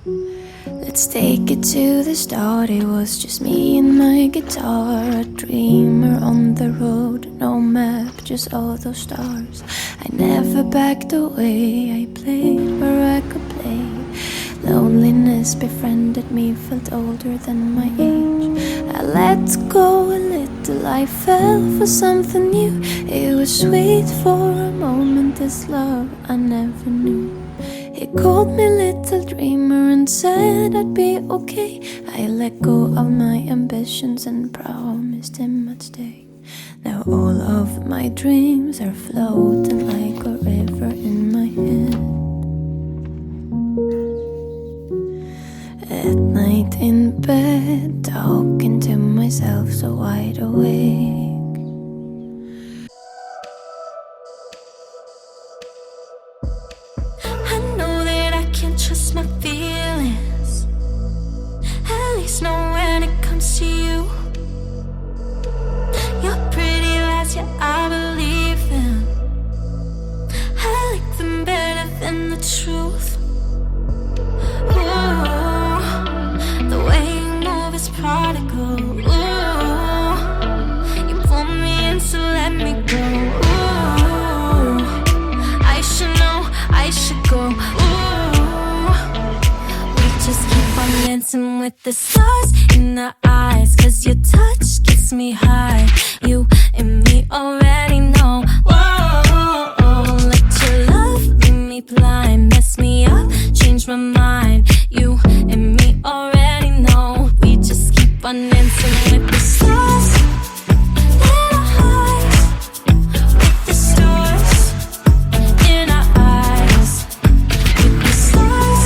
Let's take it to the start. It was just me and my guitar, a dreamer on the road, no map, just all those stars. I never backed away, I played where I could play. Loneliness befriended me, felt older than my age. I let go a little, I fell for something new. It was sweet for a moment, this love I never knew. He called me little dreamer and said I'd be okay. I let go of my ambitions and promised him I'd stay. Now all of my dreams are floating like a river in my head. At night in bed, talking to myself so wide awake. Trust my feelings, at least know when it comes to you. Your pretty lies, yeah, I believe them. I like them better than the truth. Ooh, the way you move is prodigal. Ooh, you pull me in, so let me go. Ooh, I should know, I should go. Just keep on dancing with the stars in the eyes, 'cause your touch gets me high. You and me already know. Whoa, let your love leave me blind, mess me up, change my mind. You and me already know. We just keep on dancing with the stars in our eyes, with the stars in our eyes, with the stars.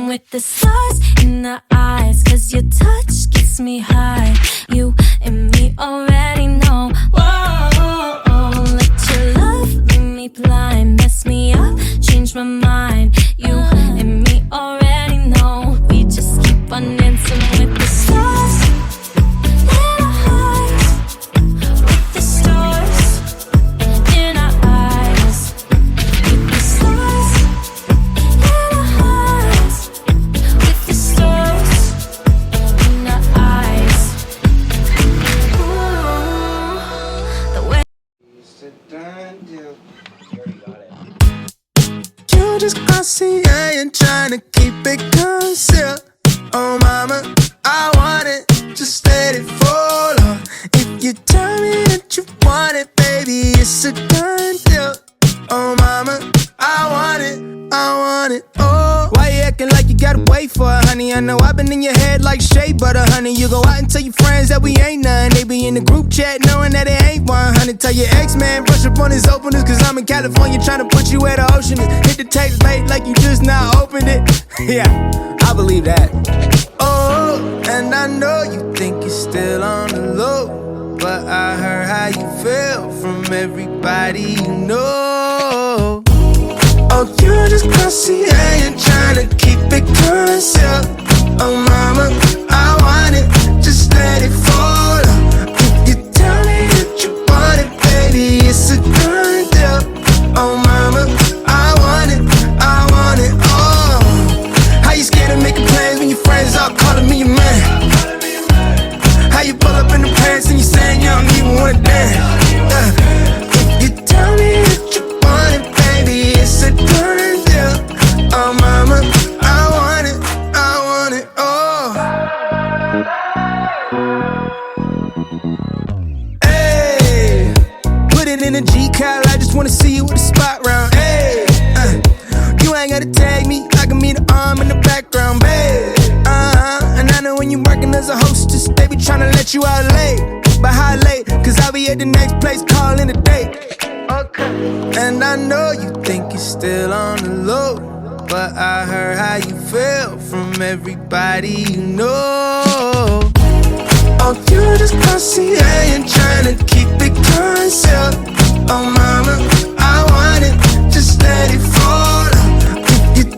With the stars in the eyes, 'cause your touch gets me high. You and me already know. Whoa, let your love leave me blind, mess me up, change my mind. You and me already know. We just keep on dancing with the stars in our eyes, with the stars in our eyes, with the stars in our eyes. You just glossy, I ain't trying to keep it concealed. Oh mama, I want it, just let it fall off. If you tell me that you want it, baby, it's a done deal. Oh mama, I want it, oh. Why you acting like you gotta wait for it, honey? I know I've been in your head like shea butter, honey. You go out and tell your friends that we ain't none. They be in the group chat knowing that it ain't 100. Tell your ex-man brush up on his openers, 'cause I'm in California trying to put you where the ocean is. Hit the text late like you just now opened it. Yeah, I believe that. Oh, and I know you think you're still on the low, but I heard how you feel from everybody you know. Oh, you just glossy, I ain't trying to keep it concealed. Oh mama, I want it, just let it fall off. If you tell me that you want it, baby, it's a done deal. Oh mama, I want it, oh. How you scared of making plans when your friends all calling me your man? How you pull up in the pants and you saying you don't even wanna dance? If you tell me that you want it, baby, it's a done deal. Oh mama, I want it, oh. Hey, put it in a G-Cal, I just wanna see you with a spot round. Hey, you ain't gotta tag me, I can meet an arm in the background, babe. And I know when you working as a hostess, they be tryna let you out late. But how late? 'Cause I'll be at the next place calling a date. Okay. And I know you think you're still on the low, but I heard how you feel from everybody you know. Oh, you just classy and trying to keep it concealed. Oh, mama, I want it, just let it fall out. If you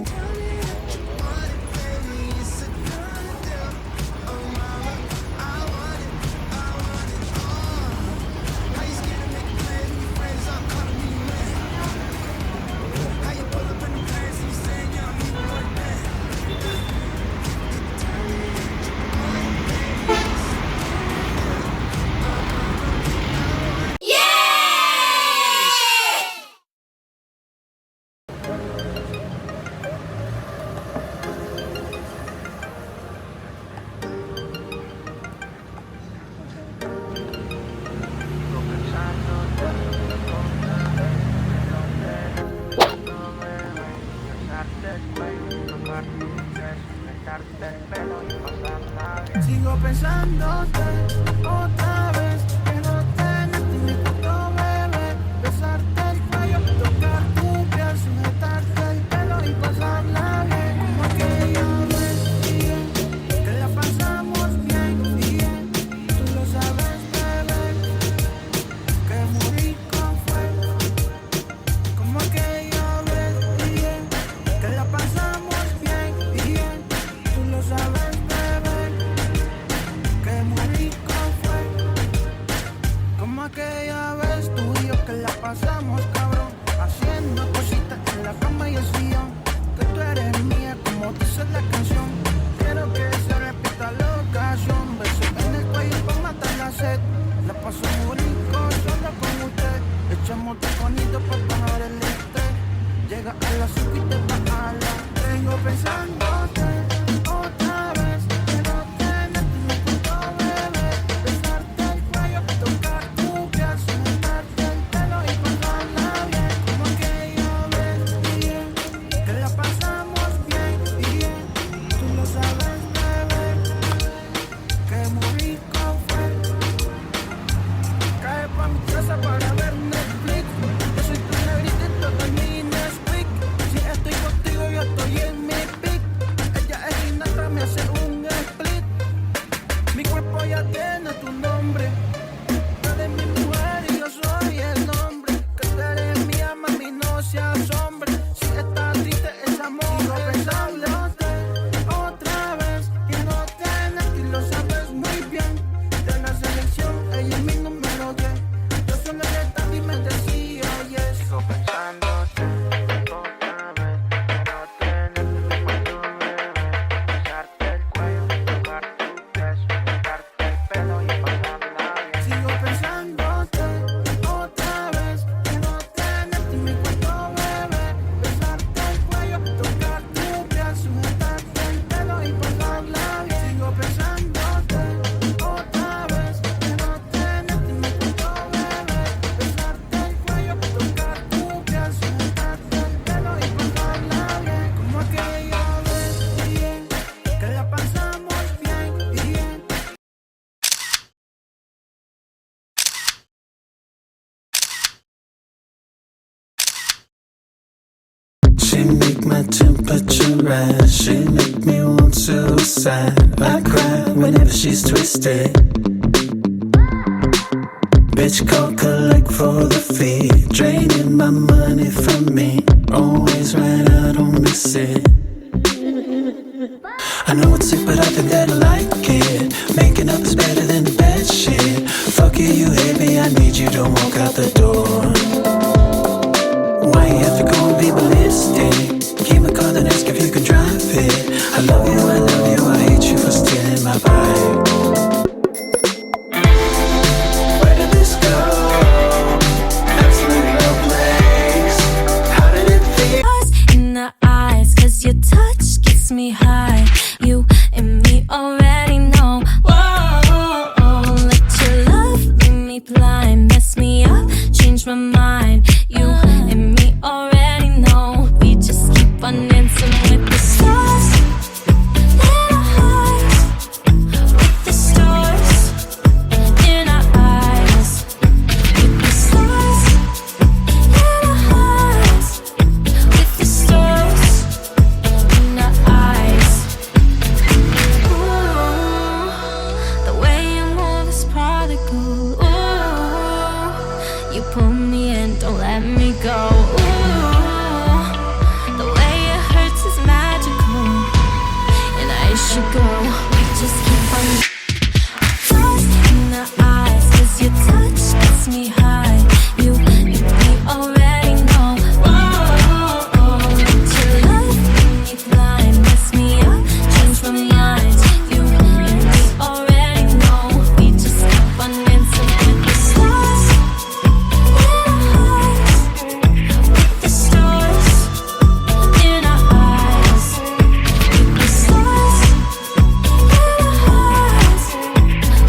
sigo pensándote otra vez, que no tenerte mi puto bebé, besarte el cuello, tocar tu piel, sujetarte el pelo y pasarla bien, como aquella vez, bien, que la pasamos bien, bien, tú lo sabes, bebé, que muy rico fue, como aquella vez, bien, que la pasamos bien, bien, tú lo sabes, bebé, que muy rico fue, como aquella vez tú y yo que la pasamos, cabrón, haciendo cositas en la cama y el sillón, que tú eres mía como dice la canción, quiero que se repita la ocasión, besos en el cuello para matar la sed, la paso muy rico solo con usted, echamos taconitos para bajar el estrés, llega a las 5 y te vas a las 3, sigo pensándote otra vez, que no tenerte mi puto bebé, besarte el cuello, tocar tu piel, sujetarte el pelo y pasarla bien, como aquella vez, bien, que la pasamos bien, bien, tú lo sabes, bebé, que muy rico fue, cae pa' mi casa para ver Netflix, yo soy tu negrita y todo es mi Nesquik, si estoy contigo yo estoy en mi pick, ella es innata, me hace un split, mi cuerpo ya tiene tu nombre, tú eres mi mujer y yo soy el hombre, que tú eres mía, mami, no seas hombre, si estás triste es amor, sigo pensándote otra vez, quiero tenerte y lo sabes muy bien, de la selección ella es mi número 10, yo solo le daba y me decía yes, sigo pensándote otra vez, quiero tenerte mi puto bebé, besarte el cuello, tocar tu piel, sujetarte el pelo y pasarla bien, sigo pensándote otra vez, quiero tenerte mi puto bebé, besarte el cuello, tocar tu piel, sujetarte el pelo y pasarla bien, sigo pensándote otra vez, quiero tenerte mi puto bebé, besarte el cuello, tocar tu piel, sujetarte el pelo y pasarla bien, como aquella vez, bien, que la pasamos bien, bien. She make my temperature rise. She make me want suicide. I cry whenever she's twisted. Bitch call collect for the fee, draining my money from me. Always right, I don't miss it. I know it's sick, but I think that I like it. Making up is better than the bad shit. Fuck you, you hate me, I need you, don't walk out the door. Why you have to go and be ballistic? Keep my car, then ask if you can drive it. I love you, I hate you for stealing my vibe. Where did this go? Absolutely no place. How did it feel? Stars in the eyes, 'cause your touch gets me high. You and me already know. Whoa, let your love leave me blind, mess me up, change my mind. You and me already know. We just you go. We just keep on lost in the eyes, 'cause your touch gets me high. You already know. Oh, let your love make me blind, mess me up, change my mind. You already know. We just keep on dancing with the stars in our eyes, with the stars in our eyes, with the stars in our eyes,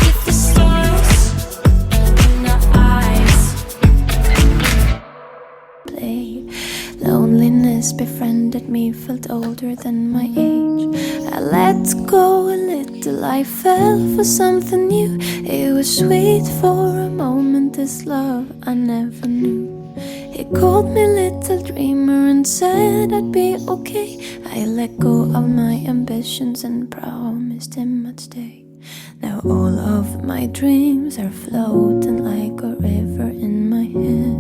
with the stars in our eyes. Play. Loneliness befriended me, felt older than my age. I let go a little, I fell for something new. It was sweet for a moment, this love I never knew. He called me little dreamer and said I'd be okay. I let go of my ambitions and promised him I'd stay. Now all of my dreams are floating like a river in my head.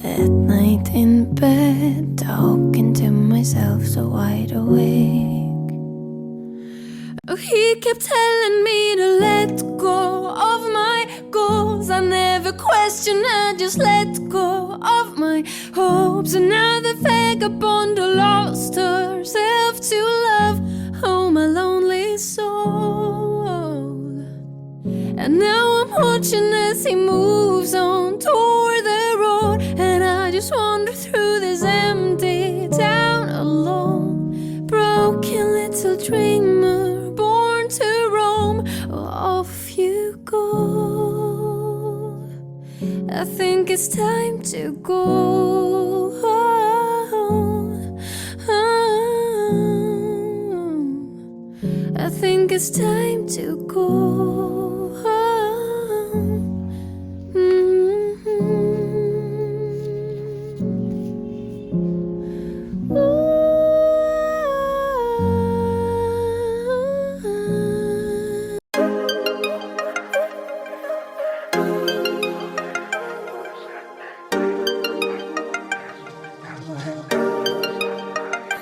At night in bed, talking to myself so wide awake. Oh, he kept telling me to let go of my goals. I never questioned, I just let go of my hopes. And now the vagabond lost herself to love. Oh, my lonely soul. And now I'm watching as he moves on toward the road. And I just wander through this empty town alone. Broken little dreamer, born to roam. Off you go. I think it's time to go. I think it's time to go.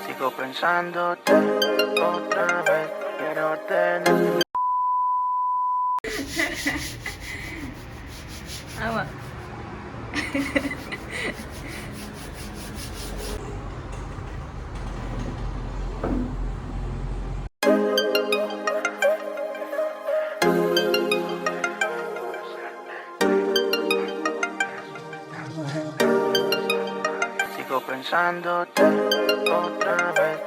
Sigo pensándote otra vez. Quiero tener. Ama. Sigo pensándote otra vez.